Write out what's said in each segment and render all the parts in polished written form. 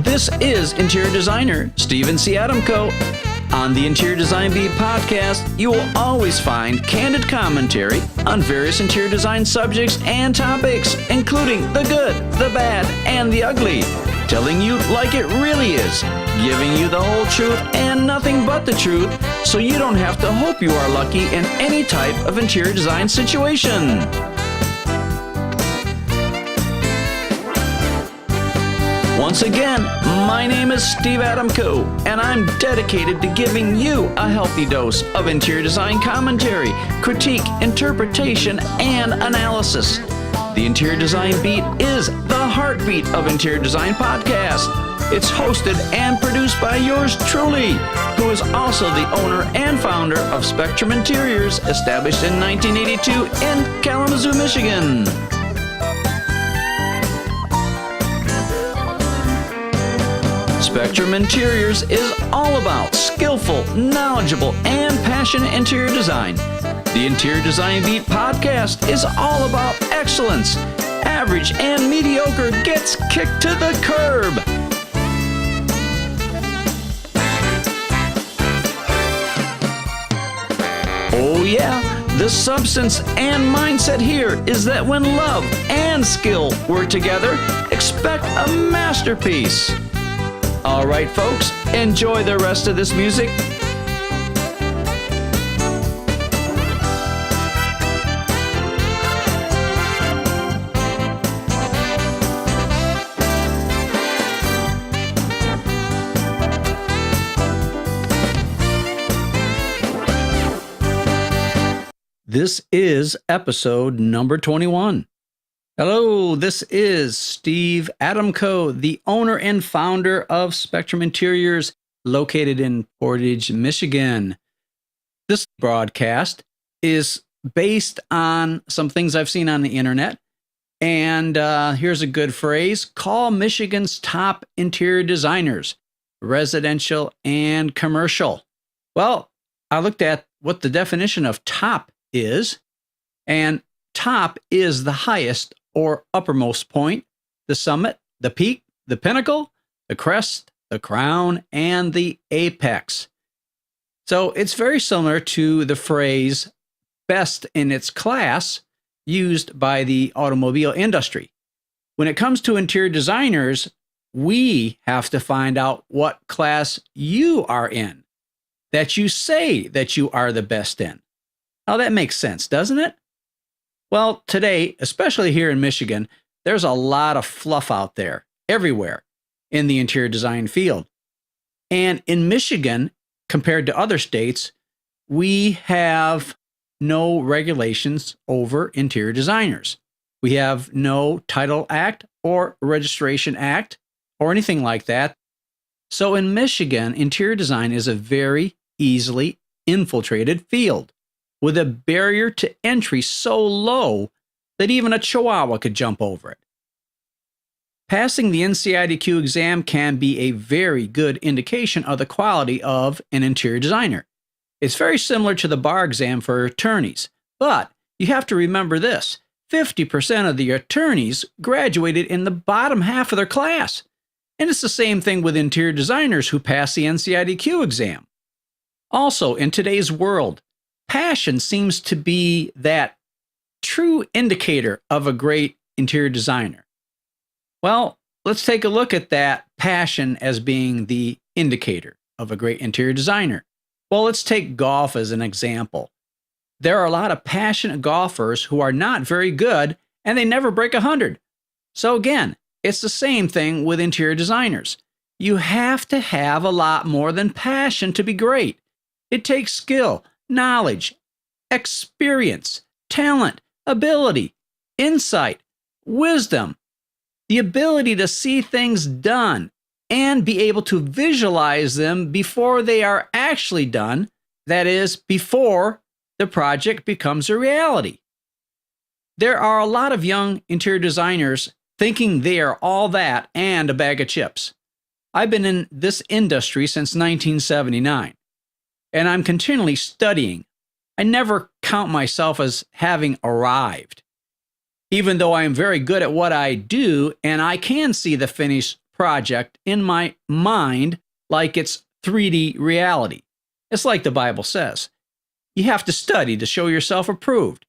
This is interior designer Stephen C. Adamko. On the Interior Design Beat podcast, you will always find candid commentary on various interior design subjects and topics, including the good, the bad, and the ugly. Telling you like it really is, giving you the whole truth and nothing but the truth, so you don't have to hope you are lucky in any type of interior design situation. Once again, my name is Steve Adamko, and I'm dedicated to giving you a healthy dose of interior design commentary, critique, interpretation, and analysis. The Interior Design Beat is the heartbeat of interior design podcast. It's hosted and produced by yours truly, who is also the owner and founder of Spectrum Interiors, established in 1982 in Kalamazoo, Michigan. Spectrum Interiors is all about skillful, knowledgeable, and passionate interior design. The Interior Design Beat podcast is all about excellence. Average and mediocre gets kicked to the curb. Oh yeah, the substance and mindset here is that when love and skill work together, expect a masterpiece. All right, folks, enjoy the rest of this music. This is episode number 21. Hello, this is Steve Adamko, the owner and founder of Spectrum Interiors, located in Portage, Michigan. This broadcast is based on some things I've seen on the internet, and here's a good phrase: call Michigan's top interior designers, residential and commercial. Well, I looked at what the definition of top is, and top is the highest or uppermost point, the summit, the peak, the pinnacle, the crest, the crown, and the apex. So it's very similar to the phrase best in its class used by the automobile industry. When it comes to interior designers, we have to find out what class you are in, that you say that you are the best in. Now that makes sense, doesn't it? Well, today, especially here in Michigan, there's a lot of fluff out there, everywhere, in the interior design field. And in Michigan, compared to other states, we have no regulations over interior designers. We have no Title Act or Registration Act or anything like that. So in Michigan, interior design is a very easily infiltrated field, with a barrier to entry so low that even a chihuahua could jump over it. Passing the NCIDQ exam can be a very good indication of the quality of an interior designer. It's very similar to the bar exam for attorneys, but you have to remember this: 50% of the attorneys graduated in the bottom half of their class. And it's the same thing with interior designers who pass the NCIDQ exam. Also, in today's world, passion seems to be that true indicator of a great interior designer. Well, let's take a look at that passion as being the indicator of a great interior designer. Well, let's take golf as an example. There are a lot of passionate golfers who are not very good, and they never break 100. So again, it's the same thing with interior designers. You have to have a lot more than passion to be great. It takes skill, knowledge, experience, talent, ability, insight, wisdom, the ability to see things done and be able to visualize them before they are actually done, that is, before the project becomes a reality. There are a lot of young interior designers thinking they are all that and a bag of chips. I've been in this industry since 1979. And I'm continually studying. I never count myself as having arrived. Even though I am very good at what I do and I can see the finished project in my mind like it's 3D reality. It's like the Bible says. You have to study to show yourself approved.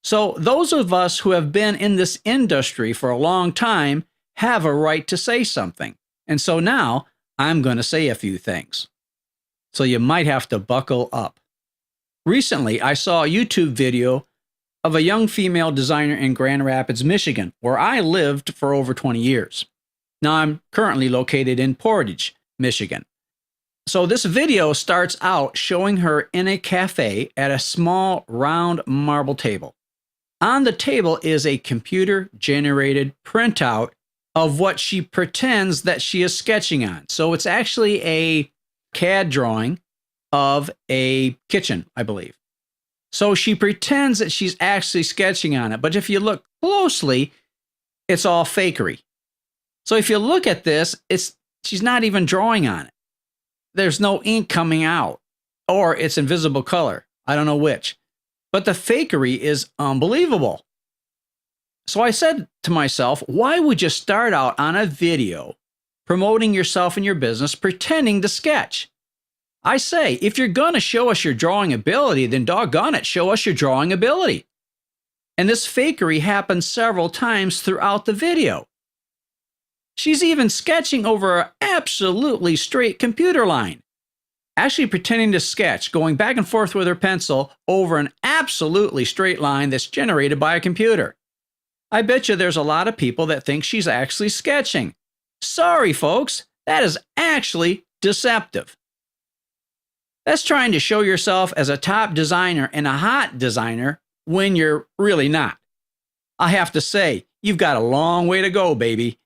So those of us who have been in this industry for a long time have a right to say something. And so now I'm going to say a few things. So you might have to buckle up. Recently, I saw a YouTube video of a young female designer in Grand Rapids, Michigan, where I lived for over 20 years. Now I'm currently located in Portage, Michigan. So this video starts out showing her in a cafe at a small round marble table. On the table is a computer-generated printout of what she pretends that she is sketching on. So it's actually a CAD drawing of a kitchen, I believe. So she pretends that she's actually sketching on it. But if you look closely, it's all fakery. So if you look at this, she's not even drawing on it. There's no ink coming out, or it's invisible color. I don't know which. But the fakery is unbelievable. So I said to myself, why would you start out on a video promoting yourself and your business pretending to sketch? I say, if you're going to show us your drawing ability, then doggone it, show us your drawing ability. And this fakery happens several times throughout the video. She's even sketching over an absolutely straight computer line. Actually pretending to sketch, going back and forth with her pencil over an absolutely straight line that's generated by a computer. I bet you there's a lot of people that think she's actually sketching. Sorry, folks, that is actually deceptive. That's trying to show yourself as a top designer and a hot designer when you're really not. I have to say, you've got a long way to go, baby.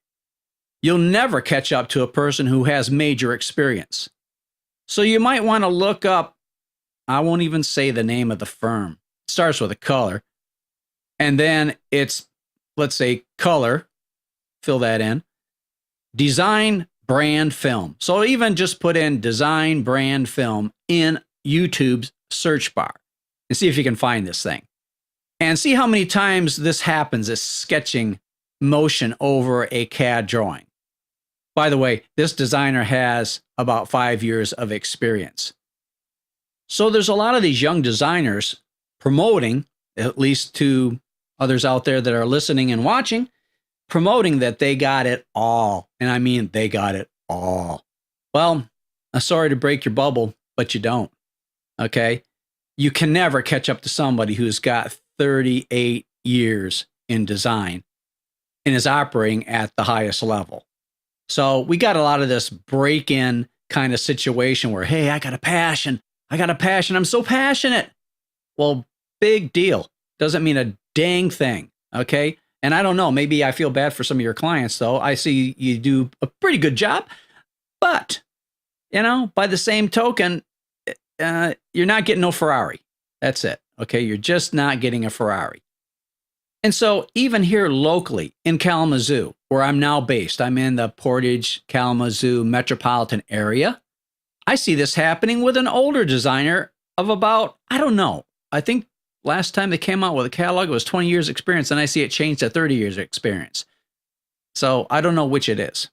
You'll never catch up to a person who has major experience. So you might want to look up, I won't even say the name of the firm. It starts with a color. And then it's, let's say, color, fill that in, design brand film. So even just put in design brand film in YouTube's search bar and see if you can find this thing. And see how many times this happens, this sketching motion over a CAD drawing. By the way, this designer has about 5 years of experience. So there's a lot of these young designers promoting, at least to others out there that are listening and watching, promoting that they got it all. And I mean, they got it all. Well, I'm sorry to break your bubble, but you don't. Okay? You can never catch up to somebody who's got 38 years in design and is operating at the highest level. So we got a lot of this break-in kind of situation where, hey, I got a passion. I'm so passionate. Well, big deal. Doesn't mean a dang thing. Okay? And I don't know, maybe I feel bad for some of your clients, though. I see you do a pretty good job. But, by the same token, you're not getting no Ferrari. That's it. Okay? You're just not getting a Ferrari. And so even here locally in Kalamazoo, where I'm now based, I'm in the Portage, Kalamazoo metropolitan area. I see this happening with an older designer of about, I don't know, I think last time they came out with a catalog, it was 20 years experience, and I see it changed to 30 years experience. So I don't know which it is.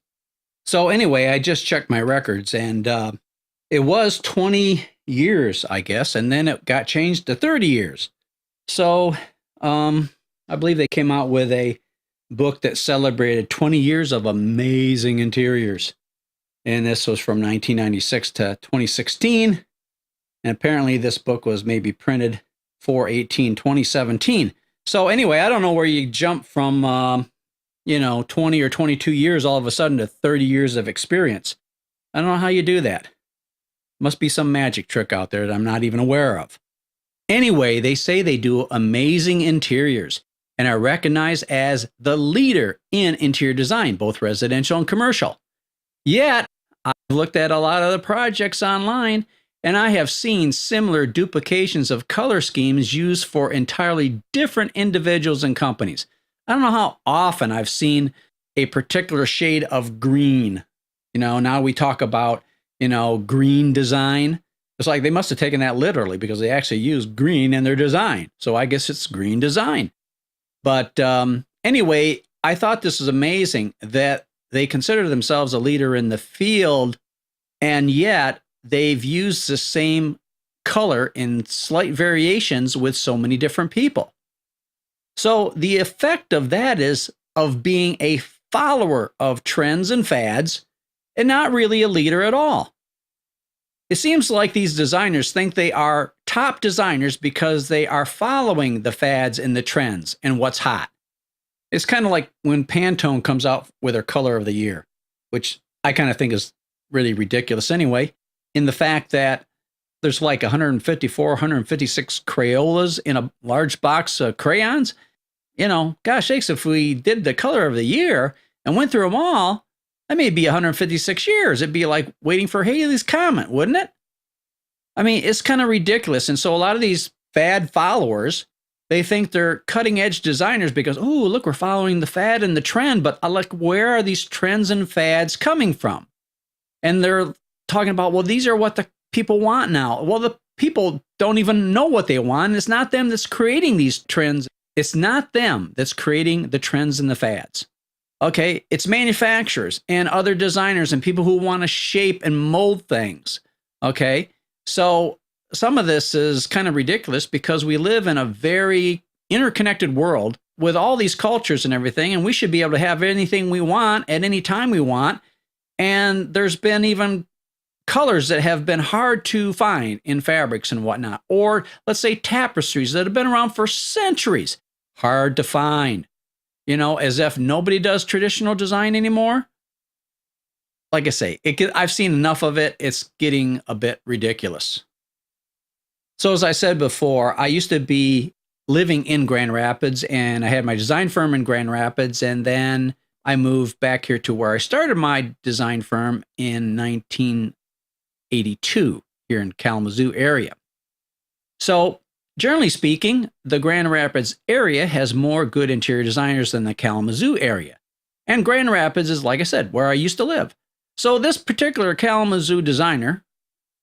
So anyway, I just checked my records, and it was 20 years, I guess, and then it got changed to 30 years. So I believe they came out with a book that celebrated 20 years of amazing interiors. And this was from 1996 to 2016. And apparently this book was maybe printed 4/18/2017. So anyway, I don't know where you jump from, 20 or 22 years all of a sudden to 30 years of experience. I don't know how you do that. Must be some magic trick out there that I'm not even aware of. Anyway, they say they do amazing interiors and are recognized as the leader in interior design, both residential and commercial. Yet, I've looked at a lot of the projects online, and I have seen similar duplications of color schemes used for entirely different individuals and companies. I don't know how often I've seen a particular shade of green. Now we talk about, green design. It's like they must have taken that literally because they actually use green in their design. So I guess it's green design. But anyway, I thought this was amazing that they consider themselves a leader in the field, and yet they've used the same color in slight variations with so many different people. So the effect of that is of being a follower of trends and fads and not really a leader at all. It seems like these designers think they are top designers because they are following the fads and the trends and what's hot. It's kind of like when Pantone comes out with their color of the year, which I kind of think is really ridiculous anyway, in the fact that there's like 154, 156 Crayolas in a large box of crayons. You know, gosh sakes, if we did the color of the year and went through them all, that may be 156 years. It'd be like waiting for Halley's Comet, wouldn't it? I mean, it's kind of ridiculous. And so a lot of these fad followers, they think they're cutting edge designers because, oh, look, we're following the fad and the trend. But like, where are these trends and fads coming from? And they're talking about, well, these are what the people want now. Well, the people don't even know what they want. It's not them that's creating these trends. It's not them that's creating the trends and the fads. Okay, it's manufacturers and other designers and people who want to shape and mold things. Okay, so some of this is kind of ridiculous because we live in a very interconnected world with all these cultures and everything, and we should be able to have anything we want at any time we want. And there's been even colors that have been hard to find in fabrics and whatnot, or let's say tapestries that have been around for centuries, hard to find. You know, as if nobody does traditional design anymore. Like I say, I've seen enough of it. It's getting a bit ridiculous. So as I said before, I used to be living in Grand Rapids, and I had my design firm in Grand Rapids, and then I moved back here to where I started my design firm in 1982 here in Kalamazoo area. So generally speaking, the Grand Rapids area has more good interior designers than the Kalamazoo area. And Grand Rapids is, like I said, where I used to live. So this particular Kalamazoo designer,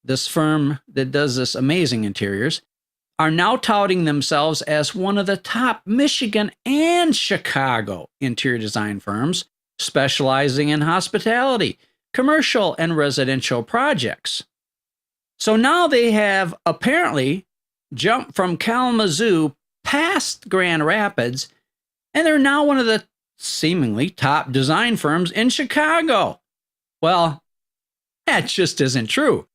this firm that does this amazing interiors, are now touting themselves as one of the top Michigan and Chicago interior design firms, specializing in hospitality, commercial, and residential projects. So now they have apparently jumped from Kalamazoo past Grand Rapids, and they're now one of the seemingly top design firms in Chicago. Well, that just isn't true.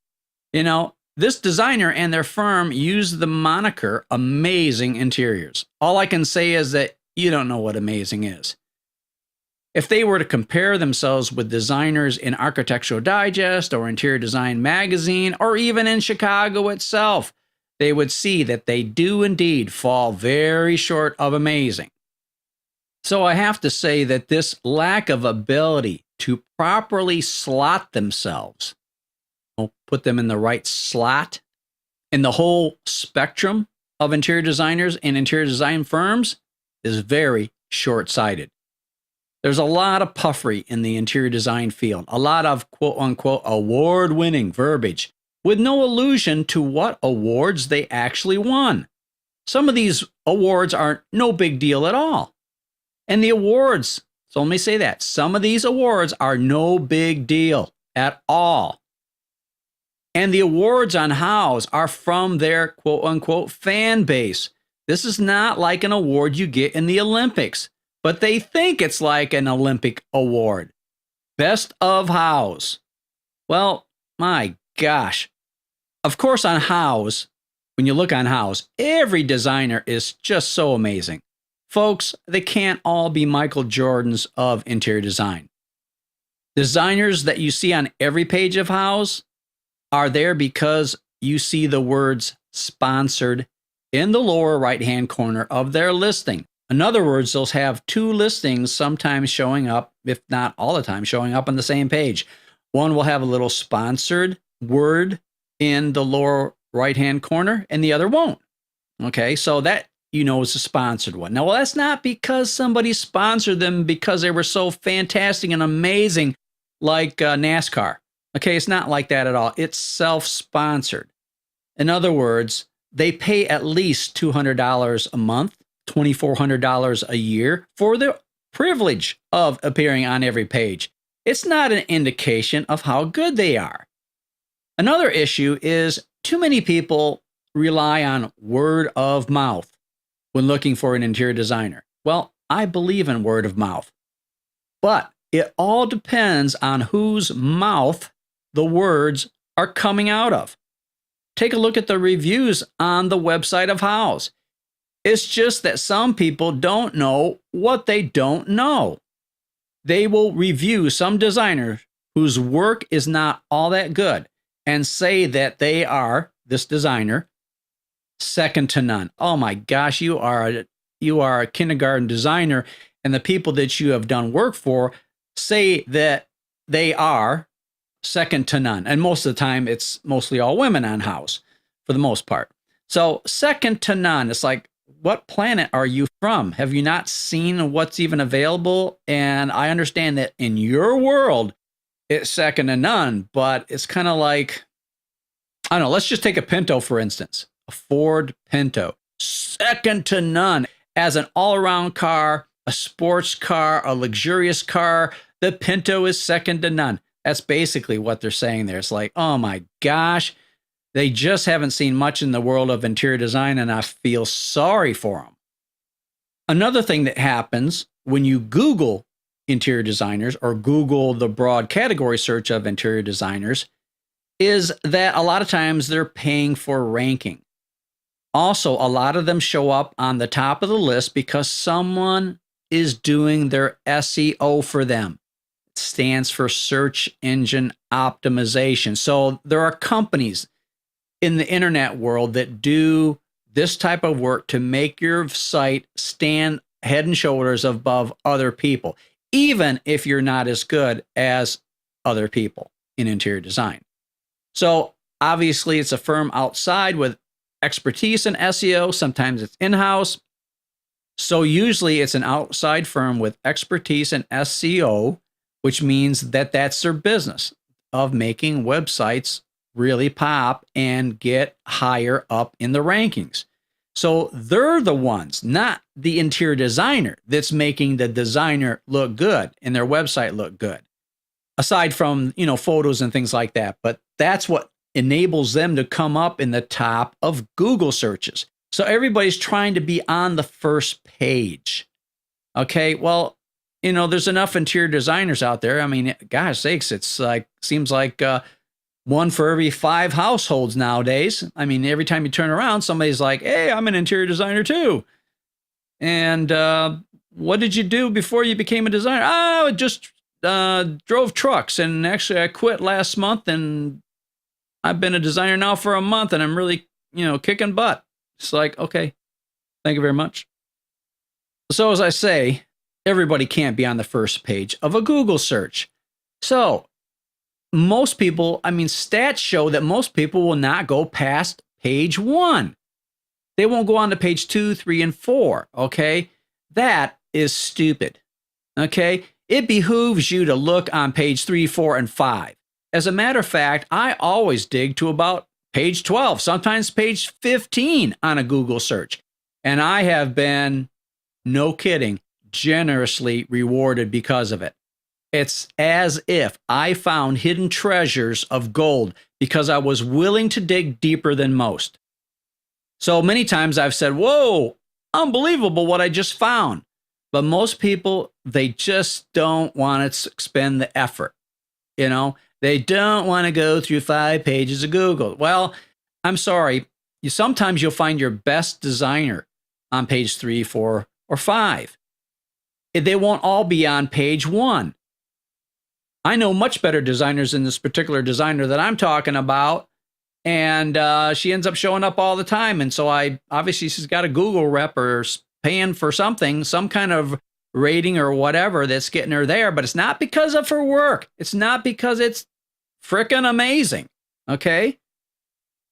You know, this designer and their firm use the moniker Amazing Interiors. All I can say is that you don't know what amazing is. If they were to compare themselves with designers in Architectural Digest or Interior Design Magazine, or even in Chicago itself, they would see that they do indeed fall very short of amazing. So I have to say that this lack of ability to properly slot themselves, put them in the right slot in the whole spectrum of interior designers and interior design firms, is very short-sighted. There's a lot of puffery in the interior design field, a lot of quote-unquote award-winning verbiage, with no allusion to what awards they actually won. Some of these awards are no big deal at all. And the awards, so let me say that, some of these awards are no big deal at all. And the awards on Houzz are from their quote-unquote fan base. This is not like an award you get in the Olympics, but they think it's like an Olympic award. Best of Houzz. Well, my gosh. Of course, on Houzz, when you look on Houzz, every designer is just so amazing. Folks, they can't all be Michael Jordans of interior design. Designers that you see on every page of Houzz are there because you see the words sponsored in the lower right-hand corner of their listing. In other words, they'll have two listings sometimes showing up, if not all the time, showing up on the same page. One will have a little sponsored word in the lower right-hand corner, and the other won't. Okay, so that, you know, is a sponsored one. Now, well, that's not because somebody sponsored them because they were so fantastic and amazing like NASCAR. Okay, it's not like that at all. It's self-sponsored. In other words, they pay at least $200 a month, $2,400 a year for the privilege of appearing on every page. it's not an indication of how good they are. Another issue is too many people rely on word of mouth when looking for an interior designer. Well, I believe in word of mouth, but it all depends on whose mouth the words are coming out of. Take a look at the reviews on the website of Houzz. It's just that some people don't know what they don't know. They will review some designer whose work is not all that good and say that they are, this designer, second to none. Oh my gosh, you are a kindergarten designer, and the people that you have done work for say that they are second to none. And most of the time, it's mostly all women on Houzz for the most part. So second to none, it's like, what planet are you from? Have you not seen what's even available? And I understand that in your world, it's second to none, but it's kind of like, I don't know, let's just take a Pinto, for instance, a Ford Pinto, second to none as an all-around car, a sports car, a luxurious car. The Pinto is second to none. That's basically what they're saying there. It's like, oh my gosh, they just haven't seen much in the world of interior design, and I feel sorry for them. Another thing that happens when you Google interior designers or Google the broad category search of interior designers is that a lot of times they're paying for ranking. Also, a lot of them show up on the top of the list because someone is doing their SEO for them. It stands for search engine optimization. So there are companies in the internet world that do this type of work to make your site stand head and shoulders above other people, even if you're not as good as other people in interior design. So obviously it's a firm outside with expertise in SEO. Sometimes it's in-house. So usually it's an outside firm with expertise in SEO, which means that that's their business of making websites really pop and get higher up in the rankings. So they're the ones, not the interior designer, that's making the designer look good and their website look good. Aside from, photos and things like that. But that's what enables them to come up in the top of Google searches. So everybody's trying to be on the first page. Okay, well, there's enough interior designers out there. I mean, gosh sakes, it's like, seems like one for every 5 households nowadays. I mean, every time you turn around, somebody's like, hey, I'm an interior designer too. And what did you do before you became a designer? Oh, I just drove trucks. And actually, I quit last month, and I've been a designer now for a month, and I'm really, kicking butt. It's like, okay, thank you very much. So as I say, everybody can't be on the first page of a Google search. So most people, stats show that most people will not go past page 1. They won't go on to page 2, 3, and 4, okay? That is stupid, okay? It behooves you to look on page 3, 4, and 5. As a matter of fact, I always dig to about page 12, sometimes page 15 on a Google search. And I have been, no kidding, generously rewarded because of it. It's as if I found hidden treasures of gold because I was willing to dig deeper than most. So many times I've said, whoa, unbelievable what I just found. But most people, they just don't want to expend the effort. They don't want to go through 5 pages of Google. Well, I'm sorry. Sometimes you'll find your best designer on page 3, 4, or 5. They won't all be on page 1. I know much better designers than this particular designer that I'm talking about, and she ends up showing up all the time. And so obviously she's got a Google rep or paying for something, some kind of rating or whatever that's getting her there, but it's not because of her work. It's not because it's frickin' amazing, okay?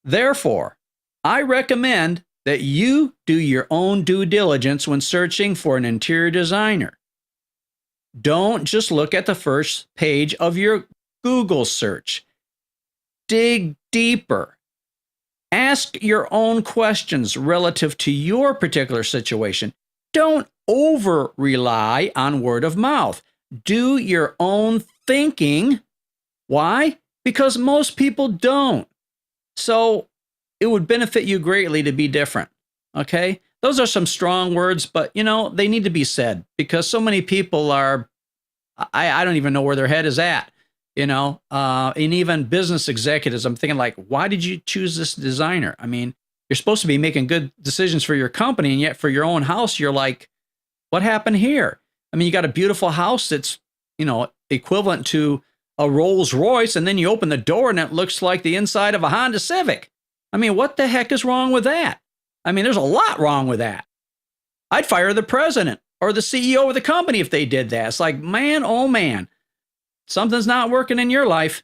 Therefore, I recommend that you do your own due diligence when searching for an interior designer. Don't just look at the first page of your Google search. Dig deeper. Ask your own questions relative to your particular situation. Don't over-rely on word of mouth. Do your own thinking. Why? Because most people don't. So it would benefit you greatly to be different. Okay? Those are some strong words, but they need to be said because so many people are, I don't even know where their head is at, and even business executives, I'm thinking like, why did you choose this designer? I mean, you're supposed to be making good decisions for your company, and yet for your own house, you're like, what happened here? I mean, you got a beautiful house that's, equivalent to a Rolls Royce, and then you open the door and it looks like the inside of a Honda Civic. I mean, what the heck is wrong with that? I mean, there's a lot wrong with that. I'd fire the president or the CEO of the company if they did that. It's like, man, oh man, something's not working in your life.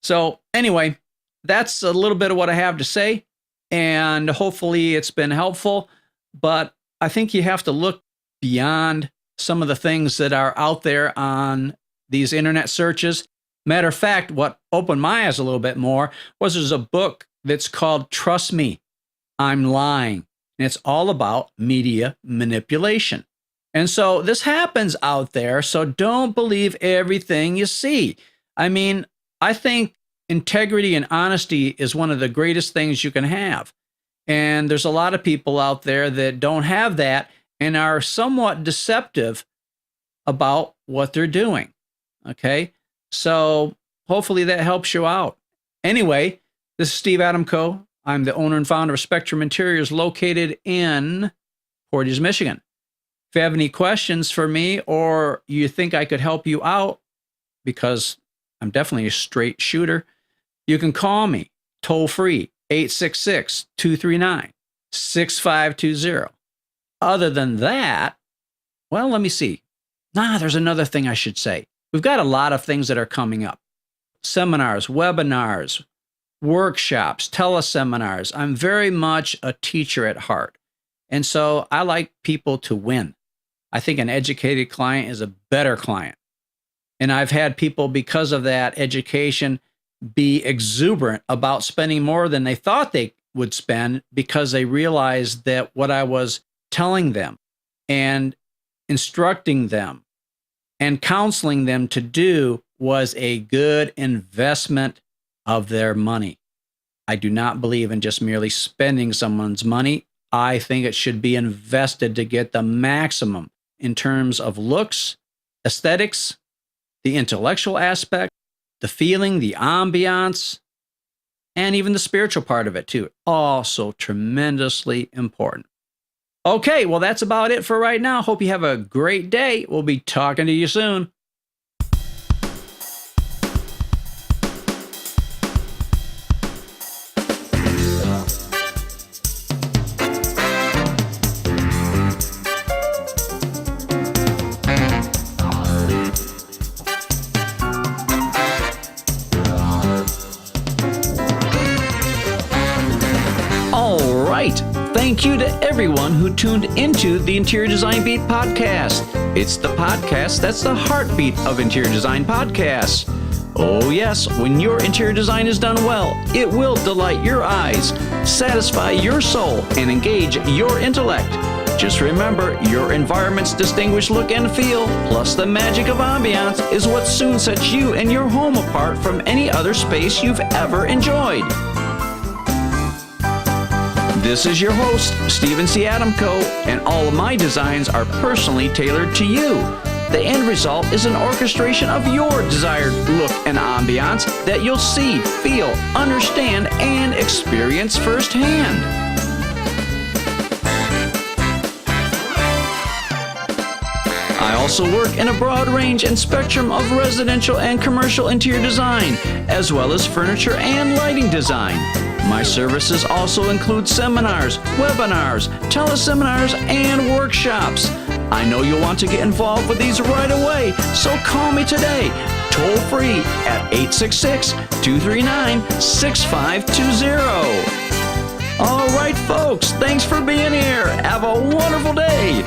So anyway, that's a little bit of what I have to say, and hopefully it's been helpful. But I think you have to look beyond some of the things that are out there on these internet searches. Matter of fact, what opened my eyes a little bit more was there's a book that's called Trust Me, I'm Lying. And it's all about media manipulation. And so this happens out there. So don't believe everything you see. I mean, I think integrity and honesty is one of the greatest things you can have. And there's a lot of people out there that don't have that and are somewhat deceptive about what they're doing. Okay? So hopefully that helps you out. Anyway, this is Steve Adamko. I'm the owner and founder of Spectrum Interiors located in Portage, Michigan. If you have any questions for me or you think I could help you out, because I'm definitely a straight shooter, you can call me toll free 866-239-6520. Other than that, well, let me see. There's another thing I should say. We've got a lot of things that are coming up. Seminars, webinars, workshops, teleseminars. I'm very much a teacher at heart. And so I like people to win. I think an educated client is a better client. And I've had people, because of that education, be exuberant about spending more than they thought they would spend because they realized that what I was telling them and instructing them and counseling them to do was a good investment of their money. I do not believe in just merely spending someone's money. I think it should be invested to get the maximum in terms of looks, aesthetics, the intellectual aspect, the feeling, the ambiance, and even the spiritual part of it too. Also tremendously important. Okay, well, that's about it for right now. Hope you have a great day. We'll be talking to you soon. Thank you to everyone who tuned into the Interior Design Beat podcast. It's the podcast that's the heartbeat of interior design podcasts. Oh yes, when your interior design is done well, it will delight your eyes, satisfy your soul, and engage your intellect. Just remember, your environment's distinguished look and feel, plus the magic of ambiance, is what soon sets you and your home apart from any other space you've ever enjoyed. This is your host, Stephen C. Adamko, and all of my designs are personally tailored to you. The end result is an orchestration of your desired look and ambiance that you'll see, feel, understand, and experience firsthand. I also work in a broad range and spectrum of residential and commercial interior design, as well as furniture and lighting design. My services also include seminars, webinars, teleseminars, and workshops. I know you'll want to get involved with these right away, so call me today, toll free at 866-239-6520. All right, folks, thanks for being here. Have a wonderful day.